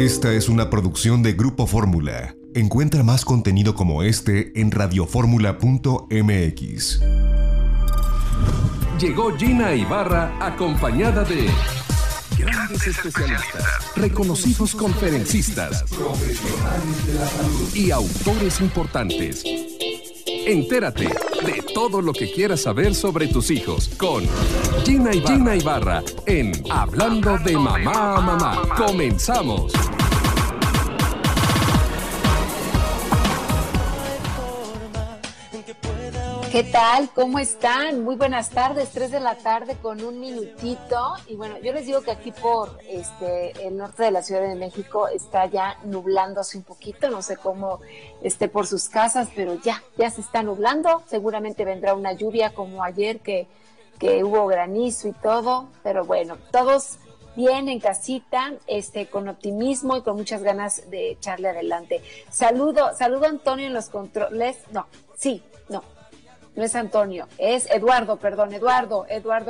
Esta es una producción de Grupo Fórmula. Encuentra más contenido como este en radioformula.mx. Llegó Gina Ibarra acompañada de grandes especialistas, reconocidos conferencistas, profesionales de la salud y autores importantes. Entérate de todo lo que quieras saber sobre tus hijos con Gina Ibarra en Hablando de Mamá a Mamá. ¡Comenzamos! ¿Qué tal? ¿Cómo están? Muy buenas tardes, 3 de la tarde con un minutito. Y bueno, yo les digo que aquí por el norte de la Ciudad de México está ya nublándose un poquito, no sé cómo esté por sus casas, pero ya se está nublando. Seguramente vendrá una lluvia como ayer que hubo granizo y todo, pero bueno, todos bien en casita, con optimismo y con muchas ganas de echarle adelante. Saludo a Antonio en los controles. No es Antonio, es Eduardo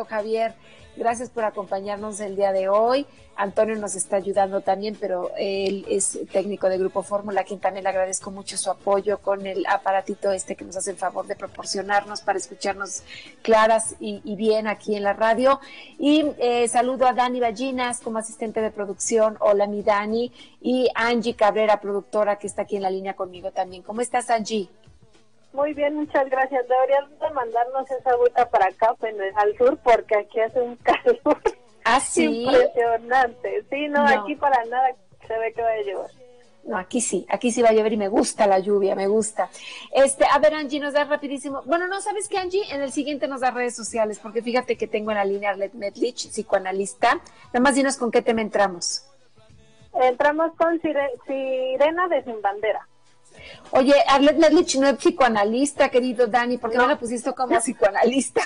Javier. Gracias por acompañarnos el día de hoy. Antonio nos está ayudando también, pero él es técnico de Grupo Fórmula, a quien también le agradezco mucho su apoyo con el aparatito que nos hace el favor de proporcionarnos para escucharnos claras y bien aquí en la radio. Y saludo a Dani Ballinas como asistente de producción. Hola, mi Dani. Y Angie Cabrera, productora, que está aquí en la línea conmigo también. ¿Cómo estás, Angie? Muy bien, muchas gracias. Deberías de mandarnos esa agüita para acá, al sur, porque aquí hace un calor impresionante. Sí, no, aquí para nada se ve que va a llover. No, aquí sí va a llover y me gusta la lluvia, me gusta. A ver, Angie, nos da rapidísimo. Bueno, no, ¿sabes qué, Angie? En el siguiente nos da redes sociales, porque fíjate que tengo en la línea Arlet Medlich, psicoanalista. Nada más dinos con qué tema entramos. Entramos con Sirena de Sin Bandera. Oye, Arlet Medlich no es psicoanalista, querido Dani, ¿por qué no la pusiste como psicoanalista?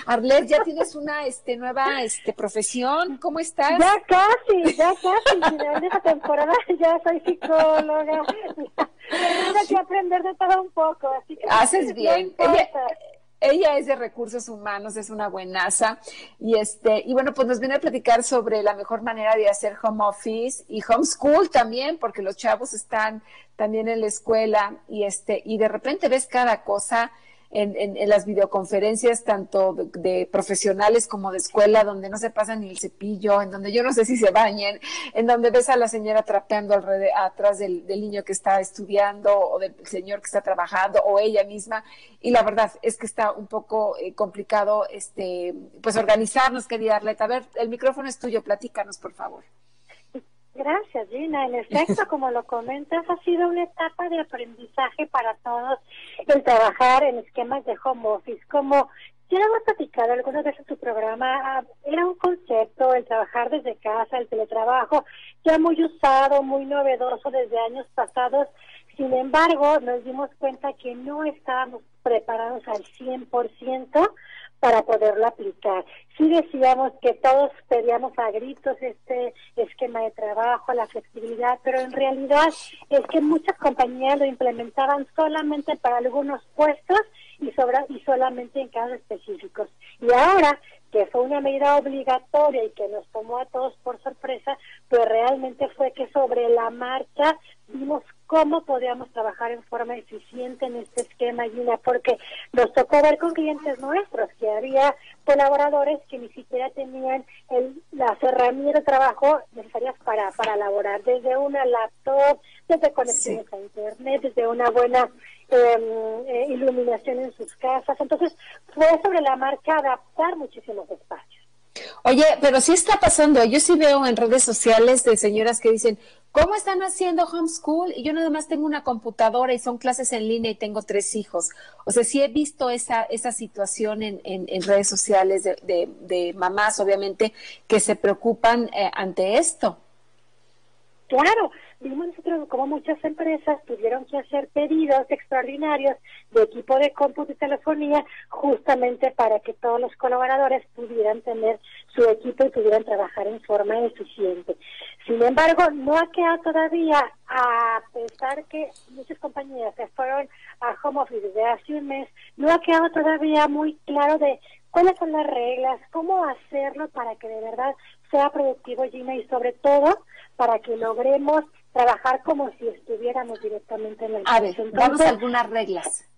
Arlet, ya tienes una nueva profesión, ¿cómo estás? Ya casi, final de esta temporada ya soy psicóloga. Tengo que aprender de todo un poco, así que haces bien. Ella es de recursos humanos, es una buenaza, y bueno, pues nos viene a platicar sobre la mejor manera de hacer home office y homeschool también, porque los chavos están también en la escuela y de repente ves cada cosa en las videoconferencias, tanto de profesionales como de escuela, donde no se pasa ni el cepillo, en donde yo no sé si se bañen, en donde ves a la señora trapeando atrás del niño que está estudiando o del señor que está trabajando o ella misma, y la verdad es que está un poco complicado pues organizarnos, querida Arleta. A ver, el micrófono es tuyo, platícanos, por favor. Gracias, Gina. En efecto, como lo comentas, ha sido una etapa de aprendizaje para todos el trabajar en esquemas de home office. Como ya hemos platicado algunas veces en tu programa, era un concepto, el trabajar desde casa, el teletrabajo, ya muy usado, muy novedoso desde años pasados. Sin embargo, nos dimos cuenta que no estábamos preparados al 100% para poderlo aplicar. Sí decíamos que todos pedíamos a gritos este esquema de trabajo, la flexibilidad, pero en realidad es que muchas compañías lo implementaban solamente para algunos puestos y solamente en casos específicos. Y ahora que fue una medida obligatoria y que nos tomó a todos por sorpresa, pues realmente fue que sobre la marcha vimos cómo podíamos trabajar en forma eficiente en este esquema, Gina, porque nos tocó ver con clientes nuestros que había colaboradores que ni siquiera tenían las herramientas de trabajo necesarias para laborar, desde una laptop, desde conexiones a internet, desde una buena iluminación en sus casas. Entonces fue sobre la marcha adaptar muchísimos espacios. Oye, pero sí está pasando. Yo sí veo en redes sociales de señoras que dicen, ¿cómo están haciendo homeschool? Y yo nada más tengo una computadora y son clases en línea y tengo 3 hijos. O sea, sí he visto esa situación en redes sociales de mamás, obviamente, que se preocupan ante esto. Claro, vimos nosotros como muchas empresas tuvieron que hacer pedidos extraordinarios de equipo de cómputo y telefonía justamente para que todos los colaboradores pudieran tener su equipo y pudieran trabajar en forma eficiente. Sin embargo, no ha quedado todavía, a pesar que muchas compañías se fueron a home office desde hace un mes, no ha quedado todavía muy claro de cuáles son las reglas, cómo hacerlo para que de verdad sea productivo, Gina, y sobre todo para que logremos trabajar como si estuviéramos directamente en la empresa. A ver, damos algunas reglas.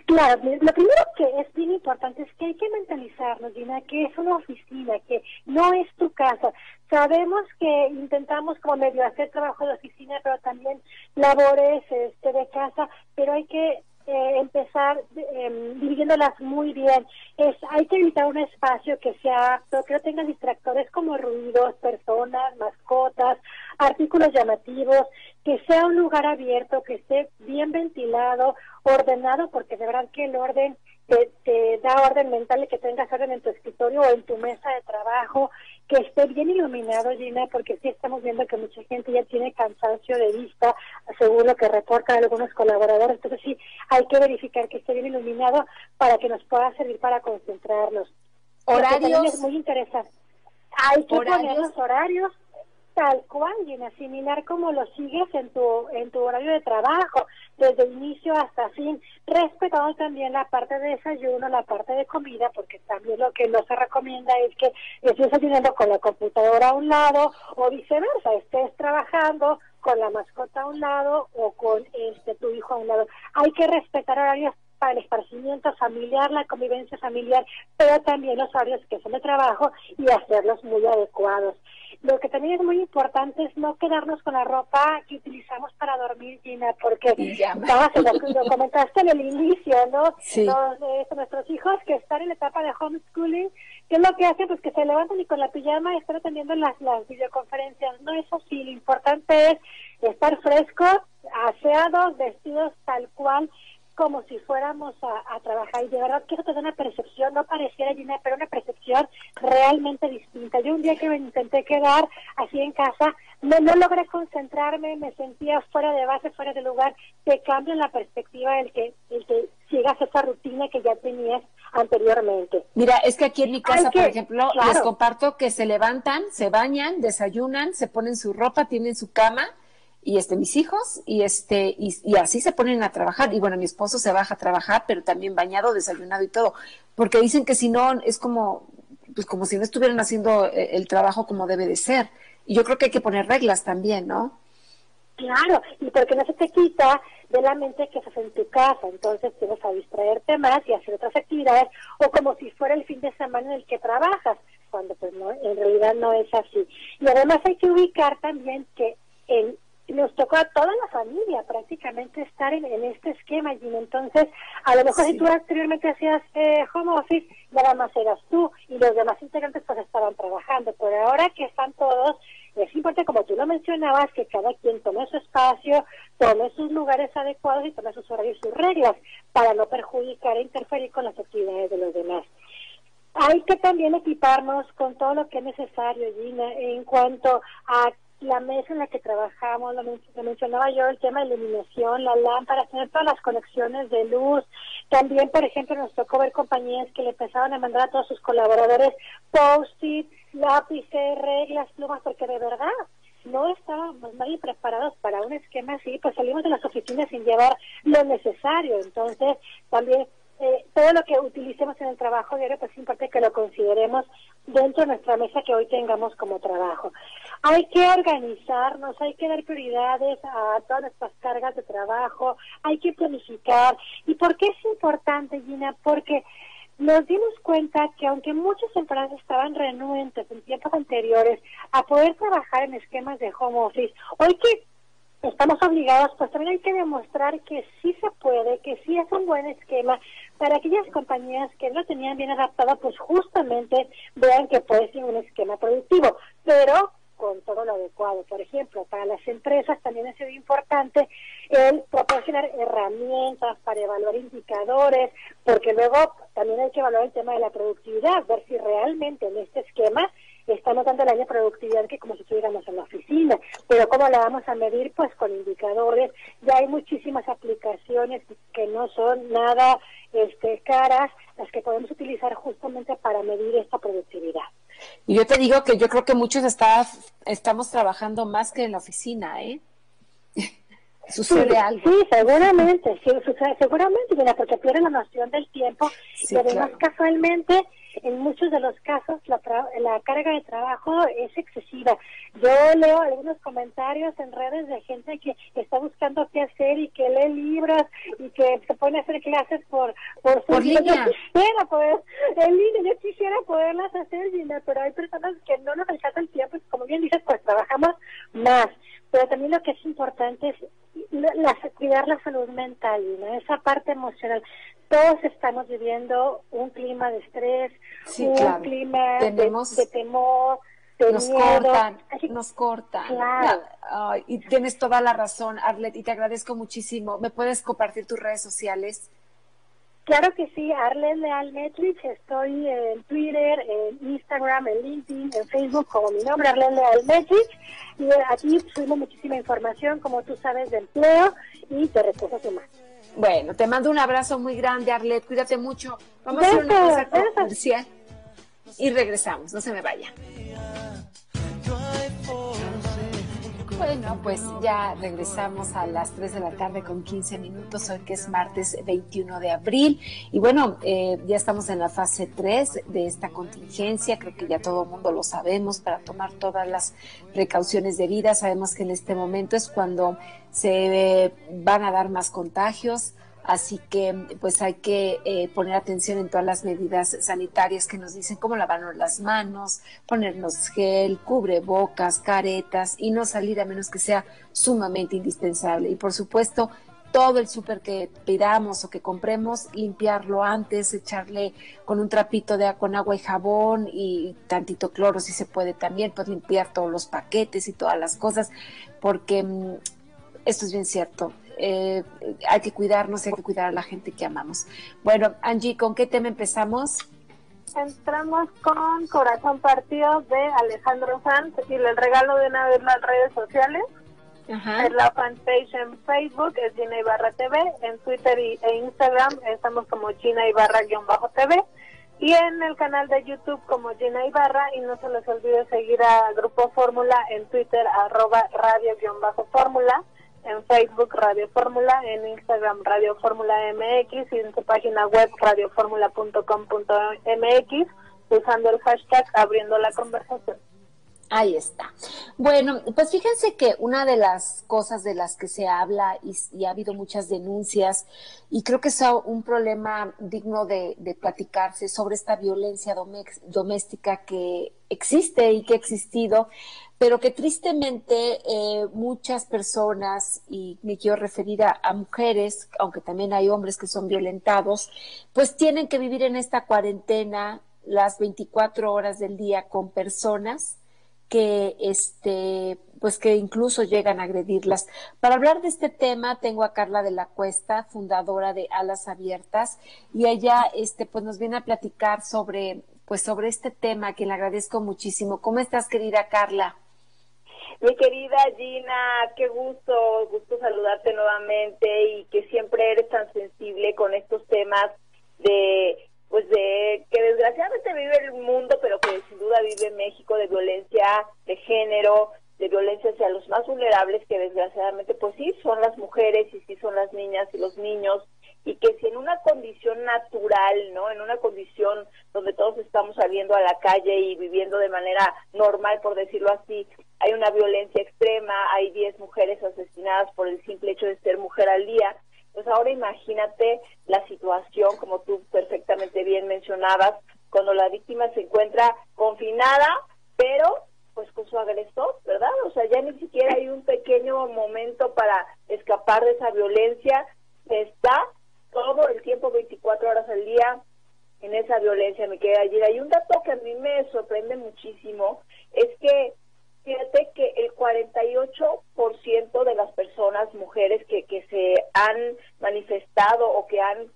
Claro, lo primero que es bien importante es que hay que mentalizarnos, Gina, que es una oficina, que no es tu casa. Sabemos que intentamos como medio hacer trabajo de oficina, pero también labores de casa, pero hay que empezar dividiéndolas muy bien. Hay que evitar un espacio que sea apto, que no tenga distractores como ruidos, personas, mascotas, artículos llamativos, que sea un lugar abierto, que esté bien ventilado, ordenado, porque de verdad que el orden te da orden mental de que tengas orden en tu escritorio o en tu mesa de trabajo, que esté bien iluminado, Gina, porque sí estamos viendo que mucha gente ya tiene cansancio de vista, según lo que reportan algunos colaboradores. Entonces sí, hay que verificar que esté bien iluminado para que nos pueda servir para concentrarnos. Horarios. Es muy interesante. Hay que poner los horarios tal cual, Gina, similar como lo sigues en tu horario de trabajo, desde inicio hasta fin, respetando también la parte de desayuno, la parte de comida, porque también lo que no se recomienda es que estés desayunando con la computadora a un lado o viceversa, estés trabajando con la mascota a un lado o con tu hijo a un lado. Hay que respetar horarios para el esparcimiento familiar, la convivencia familiar, pero también los horarios que son de trabajo y hacerlos muy adecuados. Lo que también es muy importante es no quedarnos con la ropa que utilizamos para dormir, Gina, porque lo comentaste en el inicio, ¿no? Sí. Nuestros hijos que están en la etapa de homeschooling, ¿qué es lo que hacen? Pues que se levantan y con la pijama están atendiendo las videoconferencias. No es así, lo importante es estar frescos, aseados, vestidos tal cual, como si fuéramos a trabajar, y de verdad que eso te da una percepción, no pareciera, Gina, pero una percepción realmente distinta. Yo un día que me intenté quedar así en casa, no logré concentrarme, me sentía fuera de base, fuera de lugar. Te cambia la perspectiva el que sigas esa rutina que ya tenías anteriormente. Mira, es que aquí en mi casa, por ejemplo, claro, les comparto que se levantan, se bañan, desayunan, se ponen su ropa, tienen su cama, y mis hijos, y así se ponen a trabajar. Y bueno, mi esposo se baja a trabajar, pero también bañado, desayunado y todo, porque dicen que si no, es como si no estuvieran haciendo el trabajo como debe de ser. Y yo creo que hay que poner reglas también, ¿no? Claro, y porque no se te quita de la mente que estás en tu casa, entonces tienes a distraerte más y hacer otras actividades, o como si fuera el fin de semana en el que trabajas, cuando pues no, en realidad no es así. Y además hay que ubicar también que nos tocó a toda la familia prácticamente estar en este esquema, y entonces a lo mejor si tú anteriormente hacías home office, nada más eras tú y los demás integrantes pues estaban trabajando, pero ahora que están todos, es importante, como tú lo mencionabas, que cada quien tome su espacio, tome sus lugares adecuados y tome sus horarios y sus reglas para no perjudicar e interferir con las actividades de los demás. Hay que también equiparnos con todo lo que es necesario, Gina, en cuanto a la mesa en la que trabajamos, lo mencionaba yo, el tema de iluminación, la lámpara, tener todas las conexiones de luz. También, por ejemplo, nos tocó ver compañías que le empezaban a mandar a todos sus colaboradores post-it, lápices, reglas, plumas, porque de verdad no estábamos nadie preparados para un esquema así, pues salimos de las oficinas sin llevar lo necesario. Entonces, también todo lo que utilicemos en el trabajo diario, pues es importante que lo consideremos dentro de nuestra mesa que hoy tengamos como trabajo. Hay que organizarnos, hay que dar prioridades a todas nuestras cargas de trabajo, hay que planificar. ¿Y por qué es importante, Gina? Porque nos dimos cuenta que aunque muchas empresas estaban renuentes en tiempos anteriores a poder trabajar en esquemas de home office, hoy que estamos obligados, pues también hay que demostrar que sí se puede, que sí es un buen esquema para aquellas compañías que no tenían bien adaptado, pues justamente vean que puede ser un esquema productivo, pero con todo lo adecuado. Por ejemplo, para las empresas también ha sido importante el proporcionar herramientas para evaluar indicadores, porque luego también hay que evaluar el tema de la productividad, ver si realmente en este esquema estamos dando la misma productividad que como si estuviéramos en la oficina. Pero ¿cómo la vamos a medir? Pues con indicadores. Ya hay muchísimas aplicaciones que no son nada caras, las que podemos utilizar justamente para medir esta productividad. Y yo te digo que yo creo que muchos estamos trabajando más que en la oficina, ¿eh? Sucede algo. Sí, seguramente, mira, porque pierden la noción del tiempo, y además casualmente en muchos de los casos la carga de trabajo es excesiva. Yo leo algunos comentarios en redes de gente que está buscando qué hacer y que lee libros y que se pone a hacer clases por línea. Yo quisiera poderlas hacer, Gina, pero hay personas que no nos alcanza el tiempo y como bien dices, pues trabajamos más. Pero también lo que es importante es cuidar la salud mental, ¿no? Esa parte emocional. Todos estamos viviendo un clima de estrés, un clima de temor, de miedo. Nos cortan. Claro. Y tienes toda la razón, Arlet, y te agradezco muchísimo. ¿Me puedes compartir tus redes sociales? Claro que sí, Arlet Leal Metrich. Estoy en Twitter, en Instagram, en LinkedIn, en Facebook como mi nombre, Arlet Leal Metrich. Y aquí subimos muchísima información, como tú sabes, de empleo y de recursos humanos. Bueno, te mando un abrazo muy grande, Arlet. Cuídate mucho. Vamos a hacer una cosa comercial y regresamos. No se me vaya. Bueno, pues ya regresamos a las 3 de la tarde con 15 minutos, hoy que es martes 21 de abril. Y bueno, ya estamos en la fase 3 de esta contingencia, creo que ya todo el mundo lo sabemos, para tomar todas las precauciones debidas. Sabemos que en este momento es cuando se van a dar más contagios, así que pues hay que poner atención en todas las medidas sanitarias que nos dicen, cómo lavarnos las manos, ponernos gel, cubrebocas, caretas y no salir a menos que sea sumamente indispensable. Y por supuesto, todo el súper que pidamos o que compremos, limpiarlo antes, echarle con un trapito con agua y jabón y tantito cloro si se puede también, pues limpiar todos los paquetes y todas las cosas, porque esto es bien cierto. Hay que cuidarnos y hay que cuidar a la gente que amamos. Bueno, Angie, ¿con qué tema empezamos? Entramos con Corazón Partido de Alejandro Sanz y el regalo de una vez las redes sociales. Ajá. Es la fanpage en Facebook, es Gina Ibarra TV, en Twitter e Instagram estamos como Gina Ibarra-TV y en el canal de YouTube como Gina Ibarra, y no se les olvide seguir a Grupo Fórmula en Twitter @radio_fórmula, en Facebook Radio Fórmula, en Instagram Radio Fórmula MX y en su página web radioformula.com.mx usando el hashtag Abriendo la Conversación. Ahí está. Bueno, pues fíjense que una de las cosas de las que se habla y ha habido muchas denuncias, y creo que es un problema digno de platicarse sobre esta violencia doméstica que existe y que ha existido, pero que tristemente muchas personas, y me quiero referir a mujeres, aunque también hay hombres que son violentados, pues tienen que vivir en esta cuarentena las 24 horas del día con personas que pues que incluso llegan a agredirlas. Para hablar de este tema tengo a Carla de la Cuesta, fundadora de Alas Abiertas, y ella pues nos viene a platicar sobre este tema, a quien le agradezco muchísimo. ¿Cómo estás, querida Carla? Mi querida Gina, qué gusto saludarte nuevamente y que siempre eres tan sensible con estos temas de que desgraciadamente vive el mundo, pero que sin duda vive México, de violencia de género, de violencia hacia los más vulnerables, que desgraciadamente pues sí son las mujeres y sí son las niñas y los niños, y que si en una condición natural, ¿no?, en una condición donde todos estamos saliendo a la calle y viviendo de manera normal, por decirlo así, hay una violencia extrema, hay 10 mujeres asesinadas por el simple hecho de ser mujer al día. Pues ahora imagínate la situación, como tú perfectamente bien mencionabas, cuando la víctima se encuentra confinada, pero pues con su agresor, ¿verdad? O sea, ya ni siquiera hay un pequeño momento para escapar de esa violencia, está todo el tiempo, 24 horas al día, en esa violencia. Me queda allí. Hay un dato que a mí me sorprende muchísimo, es que fíjate que el 48% de las personas, mujeres que se han manifestado o que han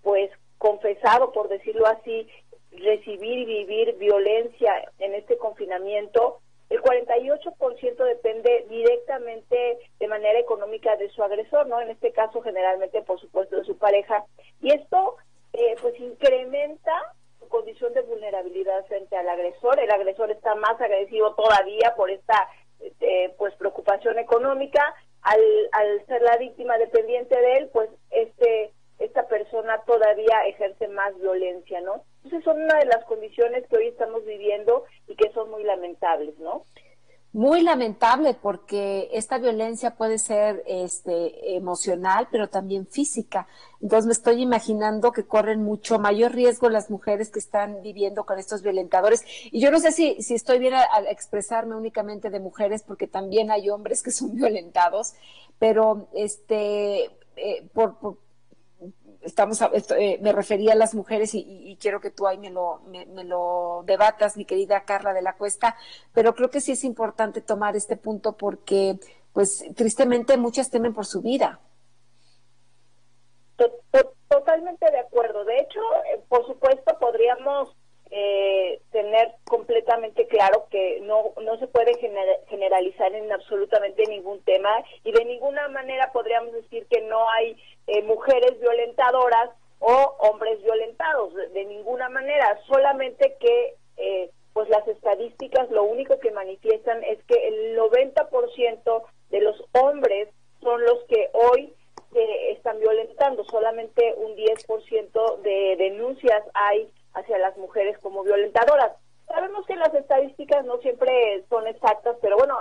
pues confesado, por decirlo así, recibir y vivir violencia en este confinamiento, el 48% depende directamente de manera económica de su agresor, ¿no? En este caso generalmente, por supuesto, de su pareja, y esto pues incrementa su condición de vulnerabilidad frente al agresor. El agresor está más agresivo todavía por esta pues preocupación económica. Al ser la víctima dependiente de él, pues esta persona todavía ejerce más violencia, ¿no? Entonces son una de las condiciones que hoy estamos viviendo y que son muy lamentables, ¿no? Muy lamentable, porque esta violencia puede ser emocional, pero también física. Entonces me estoy imaginando que corren mucho mayor riesgo las mujeres que están viviendo con estos violentadores. Y yo no sé si estoy bien al expresarme únicamente de mujeres, porque también hay hombres que son violentados, pero me refería a las mujeres y quiero que tú ahí me lo debatas, mi querida Carla de la Cuesta, pero creo que sí es importante tomar este punto porque, pues, tristemente muchas temen por su vida. Totalmente de acuerdo. De hecho, por supuesto, podríamos tener completamente claro que no se puede generalizar en absolutamente ningún tema, y de ninguna manera podríamos decir que no hay mujeres violentadoras o hombres violentados, de ninguna manera, solamente que pues las estadísticas lo único que manifiestan es que el 90% de los hombres son los que hoy están violentando, solamente un 10% de denuncias hay hacia las mujeres como violentadoras. Sabemos que las estadísticas no siempre son exactas, pero bueno,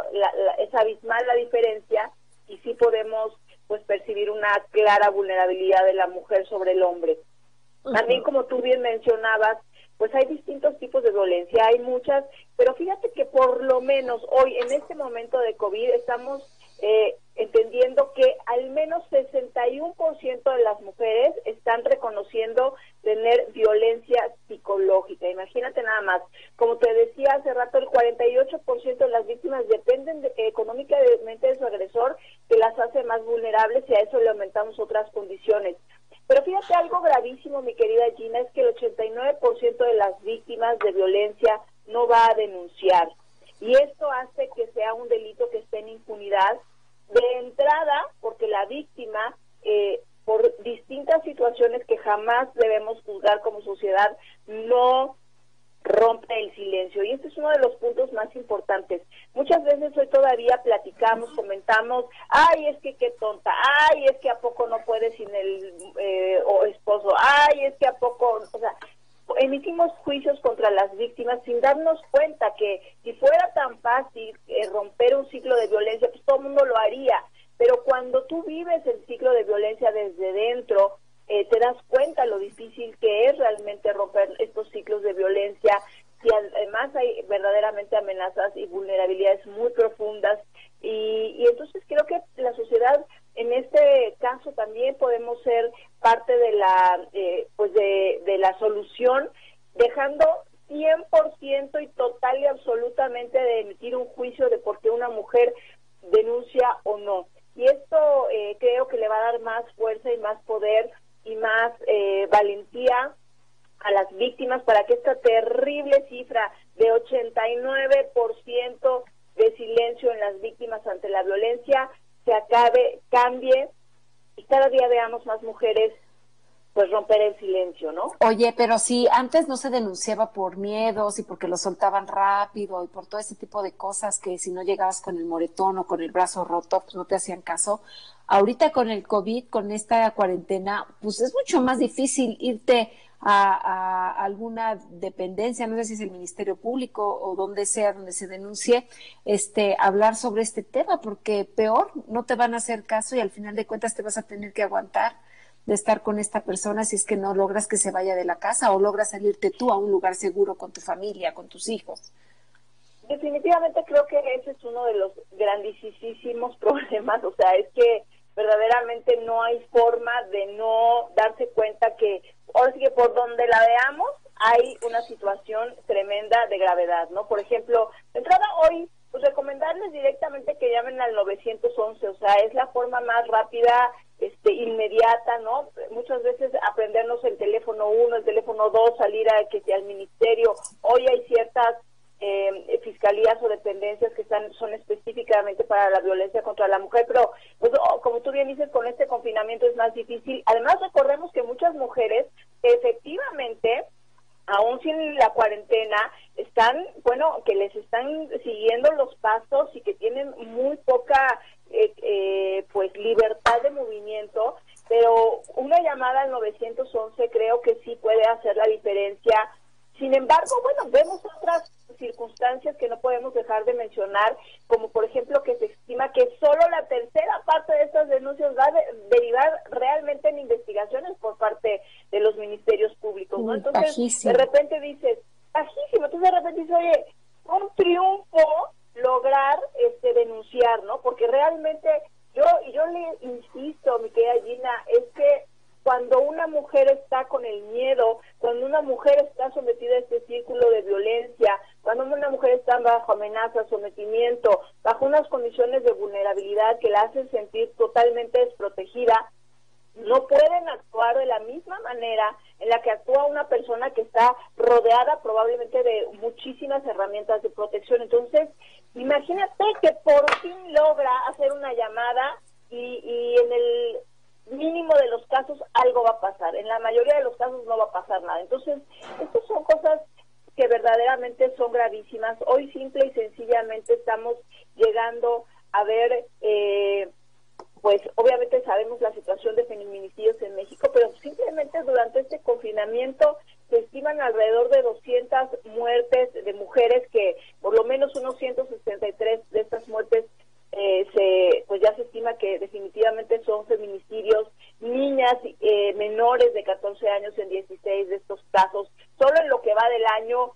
es abismal la diferencia, y sí podemos pues percibir una clara vulnerabilidad de la mujer sobre el hombre. También, como tú bien mencionabas, pues hay distintos tipos de violencia, hay muchas, pero fíjate que por lo menos hoy, en este momento de COVID, estamos entendiendo que al menos 61% de las mujeres están reconociendo tener violencia psicológica. Imagínate nada más. Como te decía hace rato, el 48% de las víctimas dependen económicamente de su agresor, que las hace más vulnerables, y a eso le aumentamos otras condiciones. Pero fíjate, algo gravísimo, mi querida Gina, es que el 89% de las víctimas de violencia no va a denunciar. Y esto hace que sea un delito que esté en impunidad de entrada, porque la víctima, por distintas situaciones que jamás debemos juzgar como sociedad, no rompe el silencio. Y este es uno de los puntos más importantes. Muchas veces hoy todavía platicamos, comentamos, ay, es que qué tonta, ay, es que a poco no puede sin el esposo, ay, es que a poco, o sea, emitimos juicios contra las víctimas sin darnos cuenta que si fuera tan fácil romper un ciclo de violencia, pues todo el mundo lo haría. Pero cuando tú vives el ciclo de violencia desde dentro, te das cuenta lo difícil que es realmente romper estos ciclos de violencia, si además hay verdaderamente amenazas y vulnerabilidades muy profundas. Y entonces creo que la sociedad, en este caso, también podemos ser parte de la de la solución, dejando 100% y total y absolutamente de emitir un juicio de por qué una mujer denuncia o no. Y esto creo que le va a dar más fuerza y más poder y más valentía a las víctimas, para que esta terrible cifra de 89% de silencio en las víctimas ante la violencia se acabe, cambie, y cada día veamos más mujeres pues romper el silencio, ¿no? Oye, pero si antes no se denunciaba por miedos y porque lo soltaban rápido y por todo ese tipo de cosas, que si no llegabas con el moretón o con el brazo roto, pues no te hacían caso. Ahorita con el COVID, con esta cuarentena, pues es mucho más difícil irte a alguna dependencia, no sé si es el Ministerio Público o donde sea, donde se denuncie, hablar sobre este tema, porque peor, no te van a hacer caso y al final de cuentas te vas a tener que aguantar de estar con esta persona si es que no logras que se vaya de la casa o logras salirte tú a un lugar seguro con tu familia, con tus hijos. Definitivamente creo que ese es uno de los grandísimos problemas, o sea, es que verdaderamente no hay forma de no darse cuenta que, ahora sí que por donde la veamos, hay una situación tremenda de gravedad, ¿no? Por ejemplo, de entrada hoy, pues recomendarles directamente que llamen al 911, o sea, es la forma más rápida, inmediata, ¿no? Muchas veces aprendernos el teléfono 1, el teléfono 2, salir al ministerio. Hoy hay ciertas fiscalías o dependencias que son específicamente para la violencia contra la mujer, pero pues, como tú bien dices, con este confinamiento es más difícil. Además, recordemos que muchas mujeres efectivamente, aún sin la cuarentena, están, bueno, que les están siguiendo los pasos y que tienen muy poca pues libertad de movimiento, pero una llamada al 911 creo que sí puede hacer la diferencia embargo, bueno, vemos otras circunstancias que no podemos dejar de mencionar, como por ejemplo que se estima que solo la tercera parte de estas denuncias va a derivar realmente en investigaciones por parte de los ministerios públicos, ¿no? Entonces, bajísimo. De repente dices, bajísimo, entonces de repente dices, oye, un triunfo lograr denunciar, ¿no? Porque realmente yo le insisto, mi querida Gina, es que cuando una mujer está con el miedo, cuando una mujer está sometida a este círculo de violencia, cuando una mujer está bajo amenaza, sometimiento, bajo unas condiciones de vulnerabilidad que la hacen sentir totalmente desprotegida, no pueden actuar de la misma manera en la que actúa una persona que está rodeada probablemente de muchísimas herramientas de protección. Entonces, imagínate que por fin logra hacer una llamada y en el mínimo de los casos algo va a pasar. En la mayoría de los casos no va a pasar nada. Entonces, estas son cosas que verdaderamente son gravísimas. Hoy simple y sencillamente estamos llegando a ver, pues obviamente sabemos la situación de feminicidios en México, pero simplemente durante este confinamiento se estiman alrededor de 200 muertes de mujeres, que por lo menos unos 163 de estas muertes pues ya se estima que definitivamente son feminicidios, niñas menores de 14 años en 16 de estos casos, solo en lo que va del año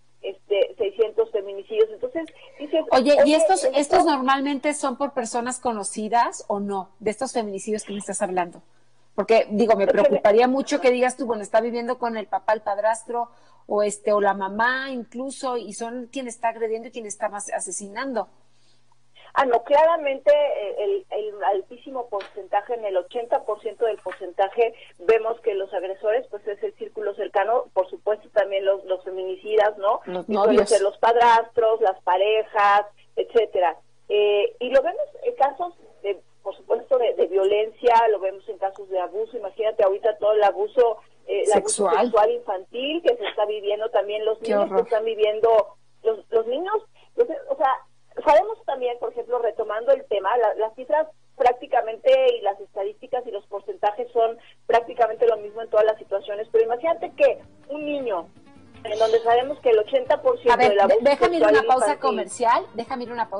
600 feminicidios. Entonces dices, oye, ¿y estos normalmente son por personas conocidas o no, de estos feminicidios que me estás hablando? Porque digo, me preocuparía mucho que digas tú, bueno, está viviendo con el papá, el padrastro, o la mamá incluso, y son quien está agrediendo y quien está asesinando. No, claramente el altísimo porcentaje, en el 80% del porcentaje, vemos que los agresores, pues es el círculo cercano, por supuesto también los feminicidas, ¿no? Los novios. Ser los padrastros, las parejas, etcétera. Y lo vemos en casos, por supuesto, de violencia, lo vemos en casos de abuso. Imagínate ahorita todo el abuso sexual infantil que se está viviendo, también los niños que están viviendo, los niños, o sea, sabemos también, por ejemplo, retomando el tema, las cifras prácticamente y las estadísticas y los porcentajes son prácticamente lo mismo en todas las situaciones, pero imagínate que un niño, en donde sabemos que el 80% de la déjame ir a una pausa comercial,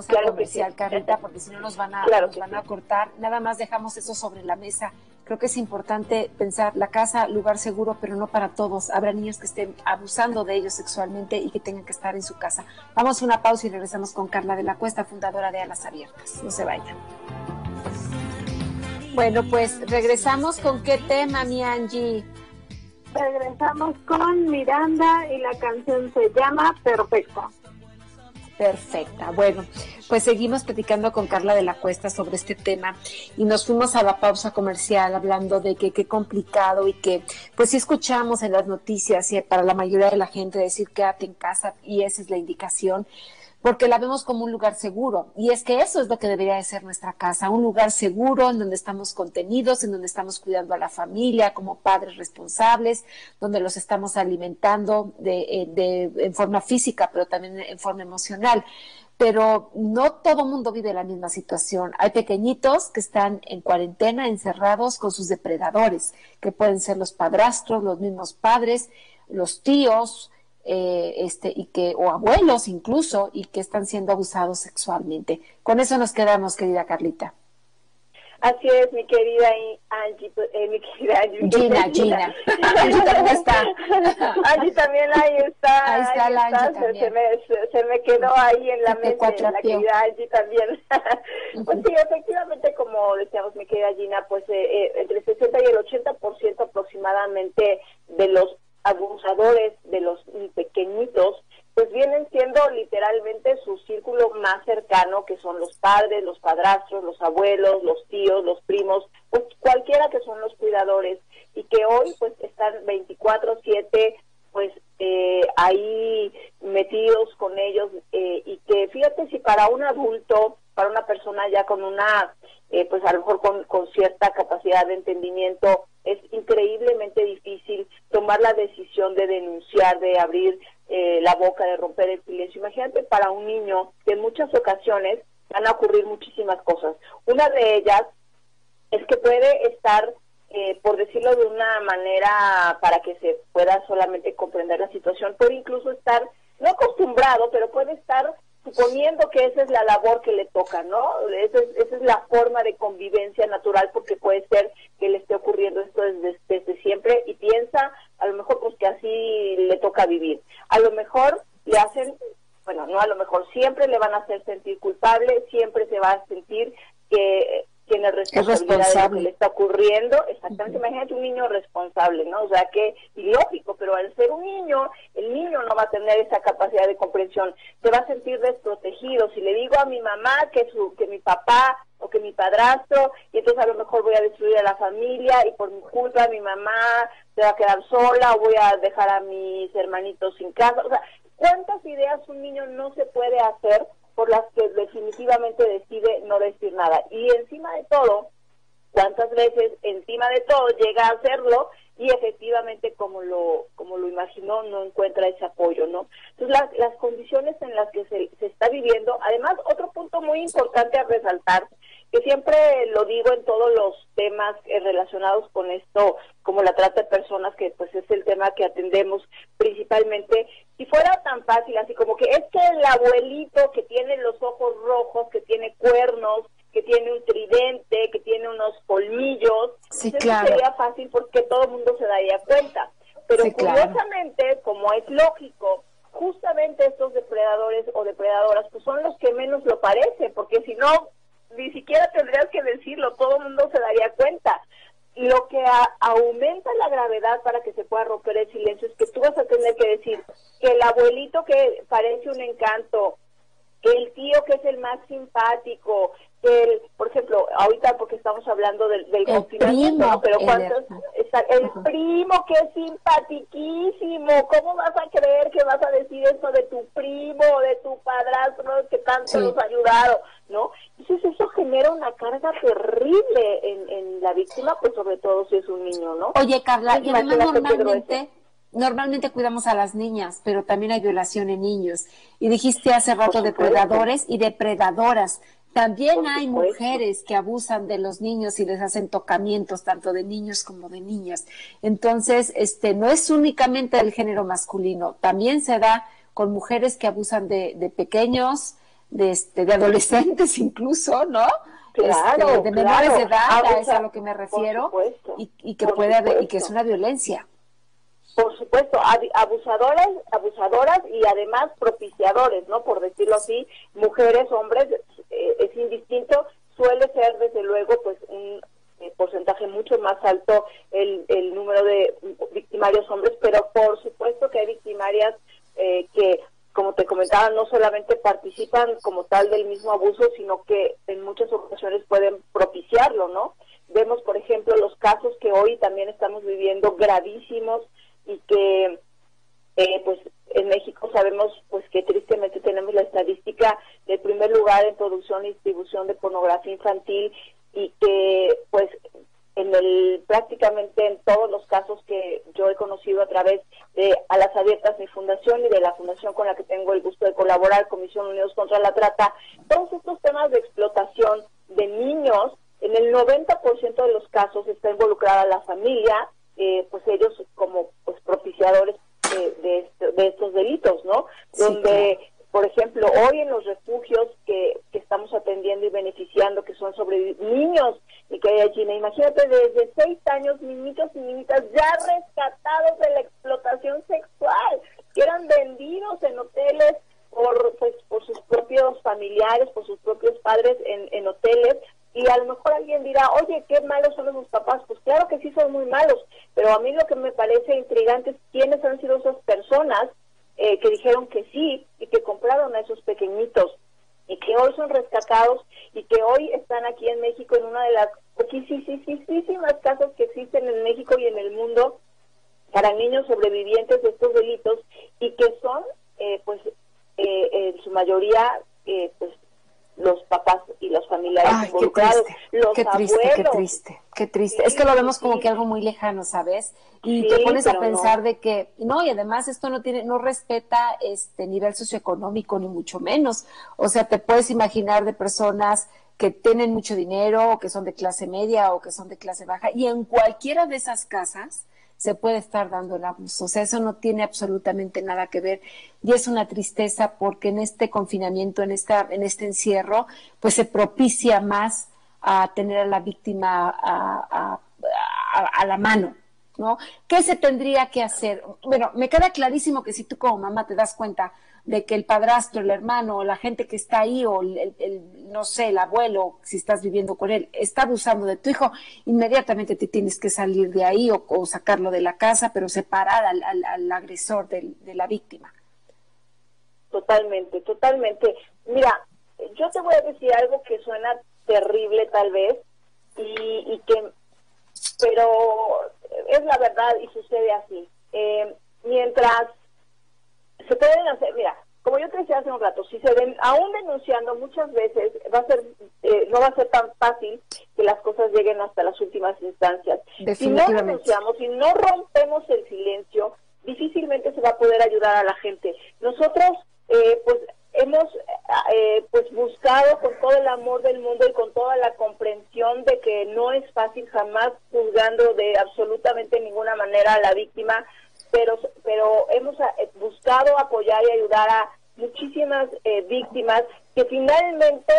claro comercial, sí, Carlita, porque si no nos van a cortar. Nada más dejamos eso sobre la mesa. Creo que es importante pensar la casa, lugar seguro, pero no para todos. Habrá niños que estén abusando de ellos sexualmente y que tengan que estar en su casa. Vamos a una pausa y regresamos con Carla de la Cuesta, fundadora de Alas Abiertas. No se vayan. Bueno, pues regresamos con qué tema, mi Angie. Regresamos con Miranda y la canción se llama Perfecta. Perfecta. Bueno, pues seguimos platicando con Carla de la Cuesta sobre este tema y nos fuimos a la pausa comercial hablando de que qué complicado y que pues sí escuchamos en las noticias y para la mayoría de la gente decir quédate en casa y esa es la indicación, porque la vemos como un lugar seguro, y es que eso es lo que debería de ser nuestra casa, un lugar seguro en donde estamos contenidos, en donde estamos cuidando a la familia como padres responsables, donde los estamos alimentando en forma física, pero también en forma emocional. Pero no todo el mundo vive la misma situación. Hay pequeñitos que están en cuarentena, encerrados con sus depredadores, que pueden ser los padrastros, los mismos padres, los tíos, o abuelos incluso, y que están siendo abusados sexualmente. Con eso nos quedamos, querida Carlita. Así es, mi querida Angie, mi querida Angie. Gina. Angie también está. Angie también ahí está. Ahí está la Angie también. Se me quedó ahí en la mente, la querida Angie también. Pues sí, efectivamente, como decíamos, mi querida Gina, pues entre el 60 y el 80% aproximadamente de los abusadores de los pequeñitos, pues vienen siendo literalmente su círculo más cercano, que son los padres, los padrastros, los abuelos, los tíos, los primos, pues cualquiera que son los cuidadores, y que hoy pues están 24/7 pues ahí metidos con ellos, y que fíjate, si para un adulto, para una persona ya con una pues a lo mejor con cierta capacidad de entendimiento, es increíblemente difícil tomar la decisión de denunciar, de abrir la boca, de romper el silencio. Imagínate para un niño que en muchas ocasiones van a ocurrir muchísimas cosas. Una de ellas es que puede estar, por decirlo de una manera para que se pueda solamente comprender la situación, puede incluso estar no acostumbrado, pero puede estar suponiendo que esa es la labor que le toca, ¿no? Esa es la forma de convivencia natural, porque puede ser que le esté ocurriendo esto desde siempre y piensa, a lo mejor, pues que así le toca vivir. A lo mejor le hacen, bueno, no a lo mejor, siempre le van a hacer sentir culpable, siempre se va a sentir que tiene responsabilidad de lo que le está ocurriendo. Exactamente, imagínate un niño responsable, ¿no? O sea, que ilógico, pero al ser un niño, el niño no va a tener esa capacidad de comprensión, se va a sentir desprotegido. Si le digo a mi mamá que mi papá o que mi padrastro, y entonces a lo mejor voy a destruir a la familia y por mi culpa mi mamá se va a quedar sola o voy a dejar a mis hermanitos sin casa. O sea, ¿cuántas ideas un niño no se puede hacer por las que definitivamente decide no decir nada? Y encima de todo, ¿cuántas veces encima de todo llega a hacerlo y efectivamente como lo imaginó no encuentra ese apoyo, ¿no? Entonces las condiciones en las que se está viviendo, además otro punto muy importante a resaltar, que siempre lo digo en todos los temas relacionados con esto, como la trata de personas, que pues es el tema que atendemos principalmente. Si fuera tan fácil, así como que es que el abuelito que tiene los ojos rojos, que tiene cuernos, que tiene un tridente, que tiene unos colmillos, sí, pues claro, eso sería fácil porque todo el mundo se daría cuenta. Pero sí, claro, curiosamente, como es lógico, justamente estos depredadores o depredadoras pues son los que menos lo parecen, porque si no, ni siquiera tendrías que decirlo, todo el mundo se daría cuenta. Lo que aumenta la gravedad para que se pueda romper el silencio es que tú vas a tener que decir que el abuelito que parece un encanto, que el tío que es el más simpático, que por ejemplo, ahorita porque estamos hablando del confinamiento, ¿no? Pero el primo que es simpatiquísimo, ¿cómo vas a creer que vas a decir eso de tu primo o de tu padrastro que tanto nos ha ayudado, ¿no? Entonces eso genera una carga terrible en la víctima, pues sobre todo si es un niño, ¿no? Oye, Carla, y además normalmente normalmente cuidamos a las niñas, pero también hay violación en niños. Y dijiste hace rato depredadores y depredadoras. También hay mujeres que abusan de los niños y les hacen tocamientos, tanto de niños como de niñas. Entonces, no es únicamente del género masculino, también se da con mujeres que abusan de pequeños, de adolescentes incluso, ¿no? Claro, de menores de edad, es a lo que me refiero, y que y que es una violencia. Por supuesto, abusadoras y además propiciadores, ¿no? Por decirlo así, mujeres, hombres, es indistinto, suele ser desde luego pues un porcentaje mucho más alto el número de victimarios hombres, pero por supuesto que hay victimarias que, como te comentaba, no solamente participan como tal del mismo abuso, sino que en muchas ocasiones pueden propiciarlo, ¿no? Vemos, por ejemplo, los casos que hoy también estamos viviendo gravísimos y que pues en México sabemos pues que tristemente tenemos la estadística del primer lugar en producción y distribución de pornografía infantil, y que pues prácticamente en todos los casos que yo he conocido a través de Alas Abiertas, mi fundación, y de la fundación con la que tengo el gusto de colaborar, Comisión Unidos contra la Trata, todos estos temas de explotación de niños, en el 90% de los casos está involucrada la familia, pues ellos como pues propiciadores de estos delitos, ¿no? Sí, donde, claro, por ejemplo, hoy en los refugios que estamos atendiendo y beneficiando, que son sobre niños, y que hay, Gina, imagínate, desde 6 años, niñitos y niñitas ya rescatados de la explotación sexual, que eran vendidos en hoteles por sus propios familiares, por sus propios padres en hoteles. Y a lo mejor alguien dirá, oye, qué malos son los papás. Pues claro que sí son muy malos, pero a mí lo que me parece intrigante es quiénes han sido esas personas que dijeron que sí y que compraron a esos pequeñitos y que hoy son rescatados y que hoy están aquí en México en una de las muchísimas casos que existen en México y en el mundo para niños sobrevivientes de estos delitos, y que son en su mayoría pues los papás y los familiares involucrados, los abuelos. Qué triste. Es que lo vemos como que algo muy lejano, ¿sabes? Y te pones a pensar de que, no, y además esto no respeta nivel socioeconómico, ni mucho menos. O sea, te puedes imaginar de personas que tienen mucho dinero, o que son de clase media, o que son de clase baja, y en cualquiera de esas casas se puede estar dando el abuso. O sea, eso no tiene absolutamente nada que ver y es una tristeza porque en este confinamiento, en este encierro, pues se propicia más a tener a la víctima a la mano, ¿no? ¿Qué se tendría que hacer? Bueno, me queda clarísimo que si tú como mamá te das cuenta de que el padrastro, el hermano, o la gente que está ahí, o no sé, el abuelo, si estás viviendo con él, está abusando de tu hijo, inmediatamente te tienes que salir de ahí o sacarlo de la casa, pero separar al agresor de la víctima. Totalmente, totalmente. Mira, yo te voy a decir algo que suena terrible tal vez, pero es la verdad y sucede así. Mientras se pueden hacer, mira, como yo te decía hace un rato, si se ven, aún denunciando muchas veces no va a ser tan fácil que las cosas lleguen hasta las últimas instancias. Si no denunciamos, si no rompemos el silencio, difícilmente se va a poder ayudar a la gente. Nosotros pues hemos pues buscado con todo el amor del mundo y con toda la comprensión de que no es fácil, jamás juzgando de absolutamente ninguna manera a la víctima, pero hemos buscado apoyar y ayudar a muchísimas víctimas que finalmente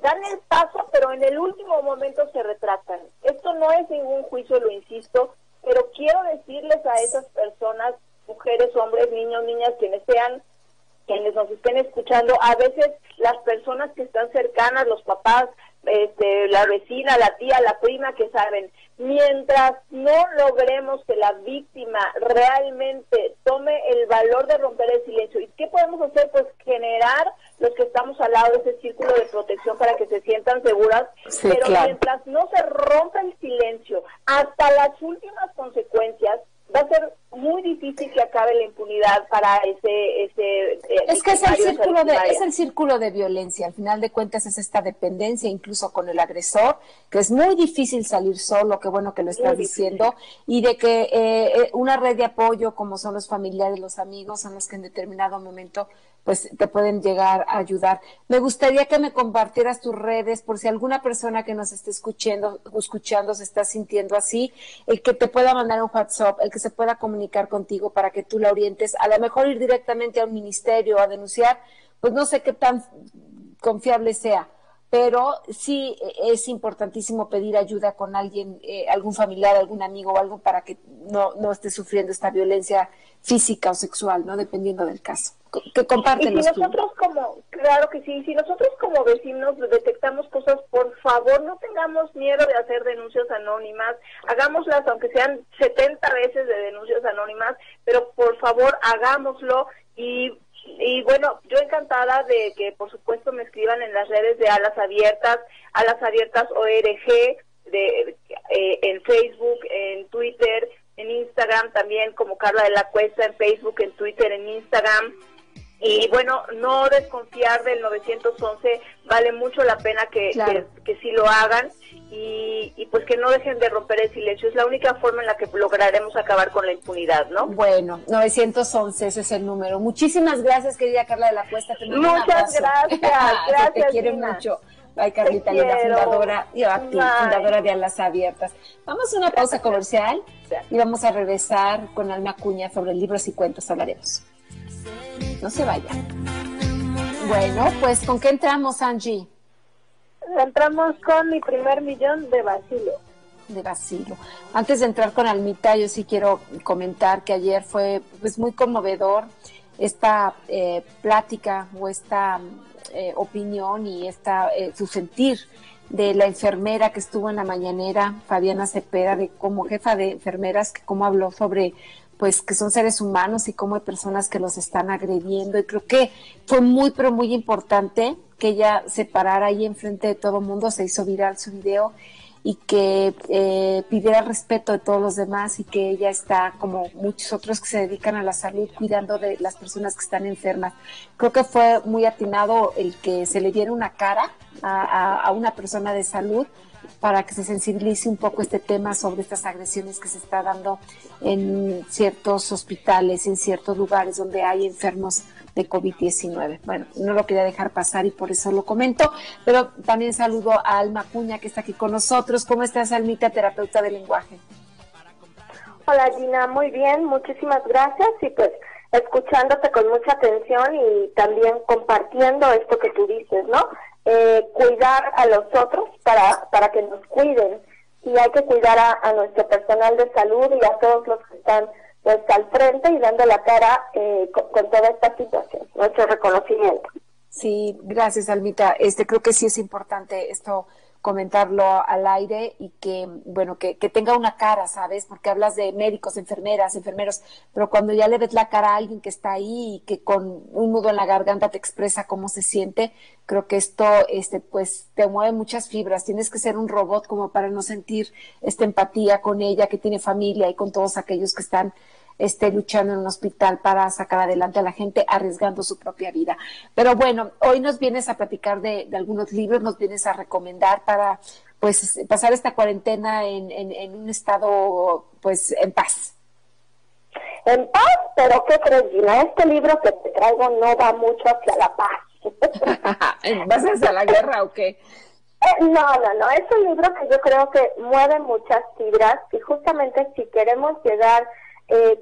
dan el paso, pero en el último momento se retractan. Esto no es ningún juicio, lo insisto, pero quiero decirles a esas personas, mujeres, hombres, niños, niñas, quienes nos estén escuchando, a veces las personas que están cercanas, los papás, la vecina, la tía, la prima, que saben, mientras no logremos que la víctima realmente tome el valor de romper el silencio. ¿Y qué podemos hacer? Pues generar, los que estamos al lado de ese círculo de protección para que se sientan seguras, sí, pero claro. Mientras no se rompa el silencio hasta las últimas consecuencias, va a ser muy difícil que acabe la impunidad para es que es el círculo de violencia. Al final de cuentas es esta dependencia, incluso con el agresor, que es muy difícil salir solo, qué bueno que lo estás diciendo, y de que una red de apoyo como son los familiares, los amigos, son los que en determinado momento pues te pueden llegar a ayudar. Me gustaría que me compartieras tus redes por si alguna persona que nos esté escuchando se está sintiendo así, el que te pueda mandar un WhatsApp, el que se pueda comunicar contigo para que tú la orientes, a lo mejor ir directamente a un ministerio a denunciar, pues no sé qué tan confiable sea, pero sí es importantísimo pedir ayuda con alguien, algún familiar, algún amigo o algo para que no esté sufriendo esta violencia física o sexual, ¿no? Dependiendo del caso. Que compártenos. Y si nosotros claro que sí, si nosotros como vecinos detectamos cosas, por favor no tengamos miedo de hacer denuncias anónimas, hagámoslas aunque sean 70 veces de denuncias anónimas, pero por favor hagámoslo y bueno, yo encantada de que por supuesto me escriban en las redes de Alas Abiertas ORG, en Facebook, en Twitter, en Instagram también como Carla de la Cuesta, en Facebook, en Twitter, en Instagram. Y bueno, no desconfiar del 911, vale mucho la pena que sí lo hagan y pues que no dejen de romper el silencio, es la única forma en la que lograremos acabar con la impunidad, ¿no? Bueno, 911, ese es el número. Muchísimas gracias, querida Carla de la Cuesta. Muchas gracias, te quiero mucho. Ay, Carlita, linda, fundadora de Alas Abiertas. Vamos a una pausa comercial y vamos a regresar con Alma Acuña sobre libros y cuentos hablaremos. No se vayan. Bueno, pues ¿con qué entramos, Angie? Entramos con Mi primer millón de Basilio. De Basilio. Antes de entrar con Almita, yo sí quiero comentar que ayer fue pues muy conmovedor esta plática o esta opinión y su sentir de la enfermera que estuvo en la mañanera, Fabiana Cepeda, como jefa de enfermeras, que cómo habló sobre pues que son seres humanos y cómo hay personas que los están agrediendo, y creo que fue muy, pero muy importante que ella se parara ahí enfrente de todo el mundo, se hizo viral su video, y que pidiera respeto de todos los demás, y que ella está, como muchos otros que se dedican a la salud, cuidando de las personas que están enfermas. Creo que fue muy atinado el que se le diera una cara a una persona de salud para que se sensibilice un poco este tema sobre estas agresiones que se está dando en ciertos hospitales, en ciertos lugares donde hay enfermos de COVID-19. Bueno, no lo quería dejar pasar y por eso lo comento, pero también saludo a Alma Acuña, que está aquí con nosotros. ¿Cómo estás, Almita, terapeuta del lenguaje? Hola Gina, muy bien, muchísimas gracias y pues escuchándote con mucha atención y también compartiendo esto que tú dices, ¿no? Cuidar a los otros para que nos cuiden y hay que cuidar a nuestro personal de salud y a todos los que están pues al frente y dando la cara con toda esta situación, nuestro reconocimiento. Sí, gracias Almita. Creo que sí es importante esto comentarlo al aire y que, bueno, que tenga una cara, ¿sabes? Porque hablas de médicos, enfermeras, enfermeros, pero cuando ya le ves la cara a alguien que está ahí y que con un nudo en la garganta te expresa cómo se siente, creo que esto, pues, te mueve muchas fibras. Tienes que ser un robot como para no sentir esta empatía con ella, que tiene familia y con todos aquellos que están luchando en un hospital para sacar adelante a la gente, arriesgando su propia vida. Pero bueno, hoy nos vienes a platicar de algunos libros, nos vienes a recomendar para pues pasar esta cuarentena en un estado pues en paz. En paz, pero ¿qué crees, Gina? Este libro que te traigo no va mucho hacia la paz. ¿Vas hacia la guerra o qué? No, es un libro que yo creo que mueve muchas fibras y justamente si queremos llegar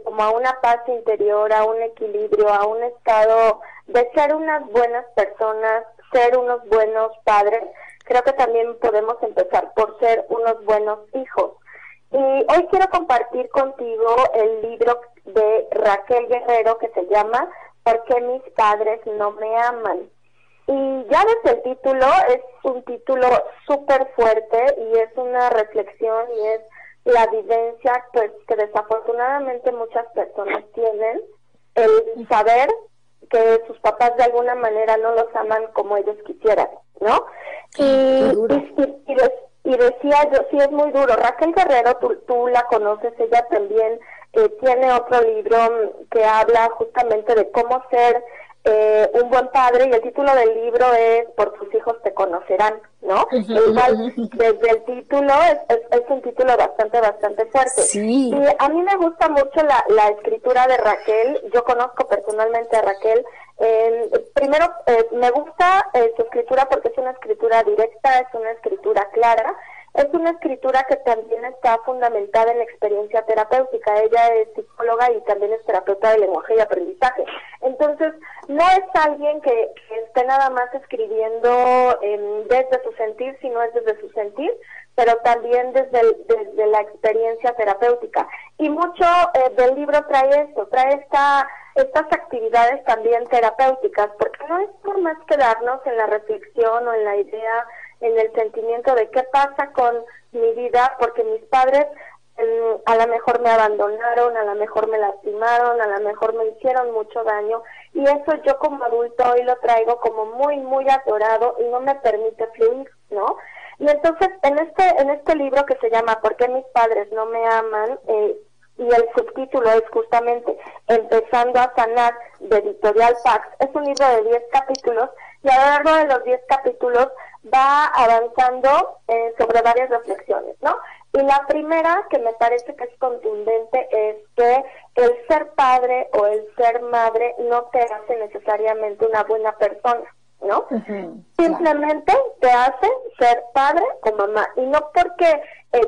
como a una paz interior, a un equilibrio, a un estado de ser unas buenas personas, ser unos buenos padres, creo que también podemos empezar por ser unos buenos hijos. Y hoy quiero compartir contigo el libro de Raquel Guerrero que se llama ¿Por qué mis padres no me aman? Y ya desde el título, es un título súper fuerte y es una reflexión y es la vivencia pues que desafortunadamente muchas personas tienen, el saber que sus papás de alguna manera no los aman como ellos quisieran, ¿no? Y decía yo, sí es muy duro. Raquel Guerrero, tú la conoces, ella también tiene otro libro que habla justamente de cómo ser un buen padre, y el título del libro es Por tus hijos te conocerán, ¿no? Igual, desde el título, es un título bastante fuerte. Sí. Y a mí me gusta mucho la escritura de Raquel, yo conozco personalmente a Raquel. Primero, me gusta su escritura porque es una escritura directa, es una escritura clara, es una escritura que también está fundamentada en la experiencia terapéutica. Ella es psicóloga y también es terapeuta de lenguaje y aprendizaje. Entonces, no es alguien que esté nada más escribiendo desde su sentir, sino es desde su sentir, pero también desde la experiencia terapéutica. Y mucho del libro trae esto, trae estas actividades también terapéuticas, porque no es por más quedarnos en la reflexión o en la idea, en el sentimiento de qué pasa con mi vida, porque mis padres a lo mejor me abandonaron, a lo mejor me lastimaron, a lo mejor me hicieron mucho daño, y eso yo como adulto hoy lo traigo como muy atorado y no me permite fluir, ¿no? Y entonces en este libro que se llama ¿Por qué mis padres no me aman? Y el subtítulo es justamente Empezando a sanar, de Editorial Pax, es un libro de 10 capítulos, y a lo largo de los 10 capítulos va avanzando sobre varias reflexiones, ¿no? Y la primera, que me parece que es contundente, es que el ser padre o el ser madre no te hace necesariamente una buena persona, ¿no? Simplemente te hace ser padre o mamá, y no porque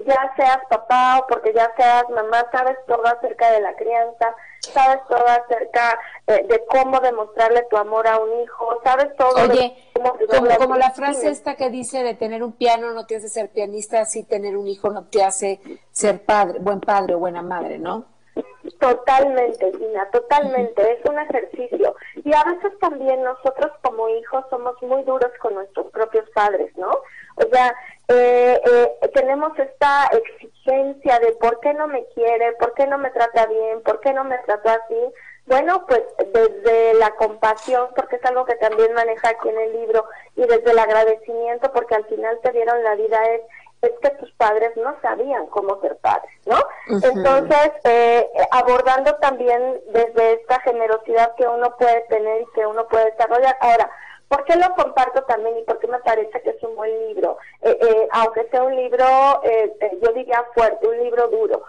ya seas papá o porque ya seas mamá, sabes todo acerca de la crianza, sabes todo acerca de cómo demostrarle tu amor a un hijo, sabes todo. Oye, como la frase esta que dice de tener un piano no te hace ser pianista, así tener un hijo no te hace ser buen padre o buena madre, ¿no? Totalmente, Gina, totalmente, es un ejercicio. Y a veces también nosotros como hijos somos muy duros con nuestros propios padres, ¿no? O sea, tenemos esta exigencia de por qué no me quiere, por qué no me trata bien, por qué no me trata así. Bueno, pues desde la compasión, porque es algo que también maneja aquí en el libro, y desde el agradecimiento, porque al final te dieron la vida, es que tus padres no sabían cómo ser padres, ¿no? Entonces, abordando también desde esta generosidad que uno puede tener y que uno puede desarrollar. Ahora, ¿por qué lo comparto también y por qué me parece que es un buen libro? Aunque sea un libro, yo diría fuerte, un libro duro,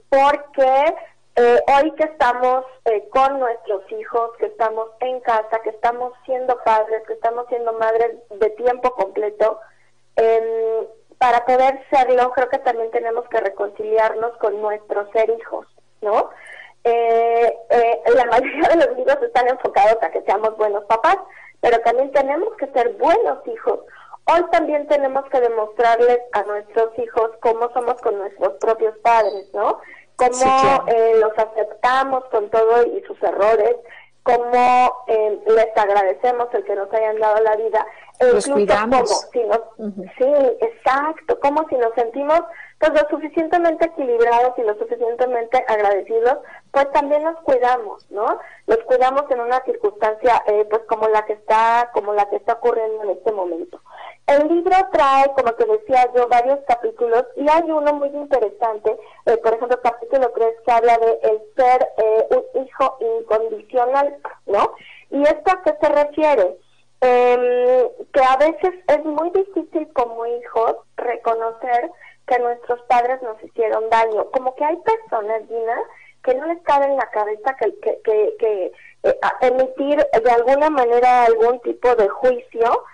porque hoy que estamos con nuestros hijos, que estamos en casa, que estamos siendo padres, que estamos siendo madres de tiempo completo, para poder serlo, creo que también tenemos que reconciliarnos con nuestro ser hijos, ¿no? La mayoría de los libros están enfocados a que seamos buenos papás, pero también tenemos que ser buenos hijos. Hoy también tenemos que demostrarles a nuestros hijos cómo somos con nuestros propios padres, ¿no? Cómo Sí, claro. los aceptamos con todo y sus errores, cómo les agradecemos el que nos hayan dado la vida, e Los incluso cuidamos. cómo, si nos, sí, exacto, como si nos sentimos pues lo suficientemente equilibrados y lo suficientemente agradecidos, pues también nos cuidamos, ¿no? Los cuidamos en una circunstancia pues como la que está ocurriendo en este momento. El libro trae, como te decía yo, varios capítulos y hay uno muy interesante, por ejemplo, capítulo 3, que habla de el ser un hijo incondicional, ¿no? ¿Y esto a qué se refiere? Que a veces es muy difícil como hijos reconocer que nuestros padres nos hicieron daño. Como que hay personas, Gina, que no les cabe en la cabeza que emitir de alguna manera algún tipo de juicio,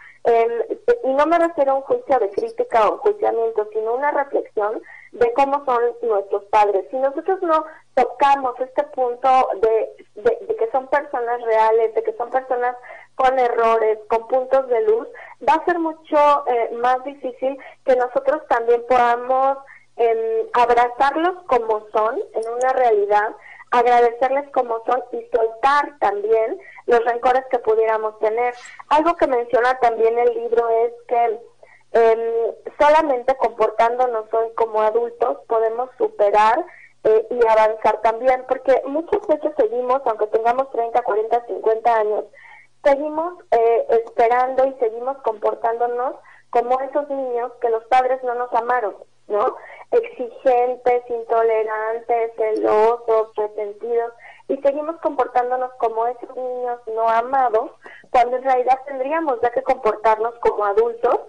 y no me refiero a un juicio de crítica o enjuiciamiento, sino una reflexión de cómo son nuestros padres. Si nosotros no tocamos este punto de que son personas reales, de que son personas con errores, con puntos de luz, va a ser mucho más difícil que nosotros también podamos abrazarlos como son, en una realidad, agradecerles como son y soltar también los rencores que pudiéramos tener. Algo que menciona también el libro es que solamente comportándonos hoy como adultos podemos superar y avanzar también, porque muchas veces seguimos, aunque tengamos 30, 40, 50 años, seguimos esperando y seguimos comportándonos como esos niños que los padres no nos amaron, ¿no? Exigentes, intolerantes, celosos, resentidos, y seguimos comportándonos como esos niños no amados, cuando en realidad tendríamos ya que comportarnos como adultos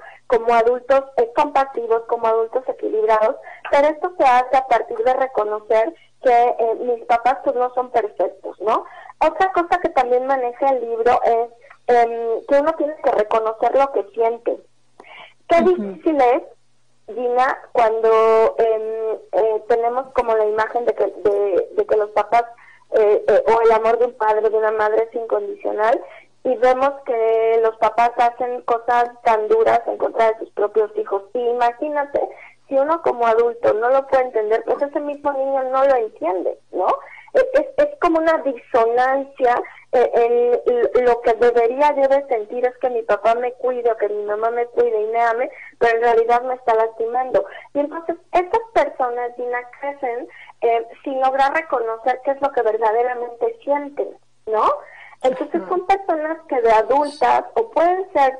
compasivos, como adultos equilibrados, pero esto se hace a partir de reconocer que mis papás pues no son perfectos, ¿no? Otra cosa que también maneja el libro es que uno tiene que reconocer lo que siente. Qué difícil es, Gina, cuando tenemos como la imagen de que los papás o el amor de un padre, de una madre es incondicional, y vemos que los papás hacen cosas tan duras en contra de sus propios hijos. Y imagínate, si uno como adulto no lo puede entender, pues ese mismo niño no lo entiende, ¿no? Es como una disonancia en lo que debería yo de sentir es que mi papá me cuide, o que mi mamá me cuide y me ame, pero en realidad me está lastimando. Y entonces estas personas, Gina, crecen sin lograr reconocer qué es lo que verdaderamente sienten, ¿no? Entonces son personas que de adultas o pueden ser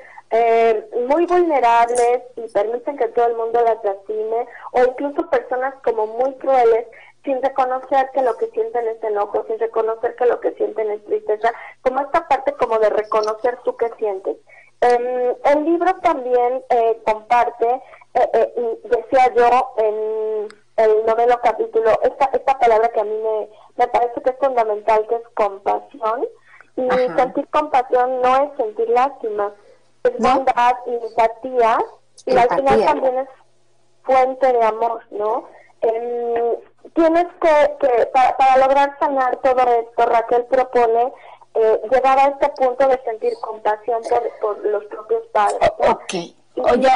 muy vulnerables y permiten que todo el mundo las lastime, o incluso personas como muy crueles, sin reconocer que lo que sienten es enojo, sin reconocer que lo que sienten es tristeza, como esta parte como de reconocer tú qué sientes. El libro también comparte, decía yo en el 9º capítulo, esta palabra que a mí me parece que es fundamental, que es compasión. Y sentir compasión no es sentir lástima, es bondad y empatía, y al final también es fuente de amor, ¿no? Tienes que para lograr sanar todo esto, Raquel propone llegar a este punto de sentir compasión por los propios padres, ¿no? Ok. Oye,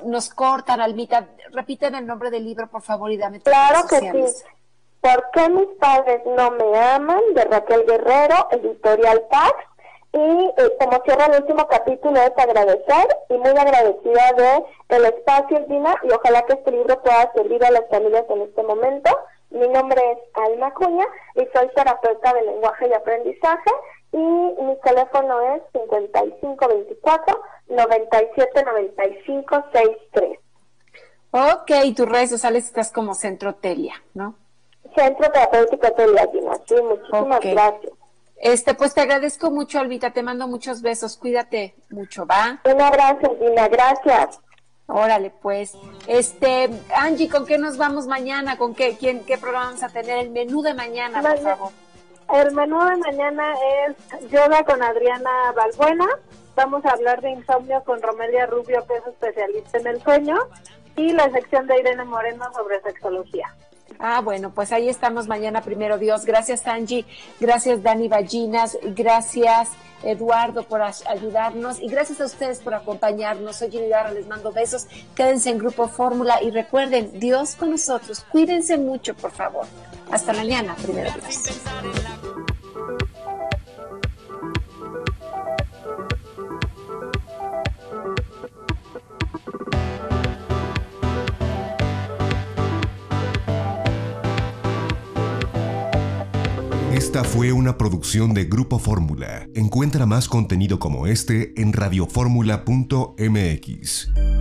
nos cortan, Almita. Repiten el nombre del libro, por favor, y dame tus Claro redes que sociales. sí. ¿Por qué mis padres no me aman? De Raquel Guerrero, editorial Pax. Y como cierra el último capítulo es agradecer, y muy agradecida de el espacio, Gina, y ojalá que este libro pueda servir a las familias en este momento. Mi nombre es Alma Cuña y soy terapeuta de lenguaje y aprendizaje, y mi teléfono es 5524-979563. Ok, tus redes sociales estás como Centro Telia, ¿no? Centro Terapéutico Telia, Gina. Sí, muchísimas gracias. Pues te agradezco mucho, Alvita, te mando muchos besos, cuídate mucho, ¿va? Un abrazo, Gina, gracias. Órale, pues. Angie, ¿con qué nos vamos mañana? ¿Con qué programa vamos a tener? El menú de mañana, por favor. El menú de mañana es yoga con Adriana Balbuena, vamos a hablar de insomnio con Romelia Rubio, que es especialista en el sueño, y la sección de Irene Moreno sobre sexología. Ah, bueno, pues ahí estamos mañana, primero Dios. Gracias, Angie. Gracias, Dani Ballinas. Gracias, Eduardo, por ayudarnos. Y gracias a ustedes por acompañarnos. Soy Jenny Ibarra, les mando besos. Quédense en Grupo Fórmula y recuerden, Dios con nosotros. Cuídense mucho, por favor. Hasta mañana, primero Dios. Esta fue una producción de Grupo Fórmula. Encuentra más contenido como este en radioformula.mx.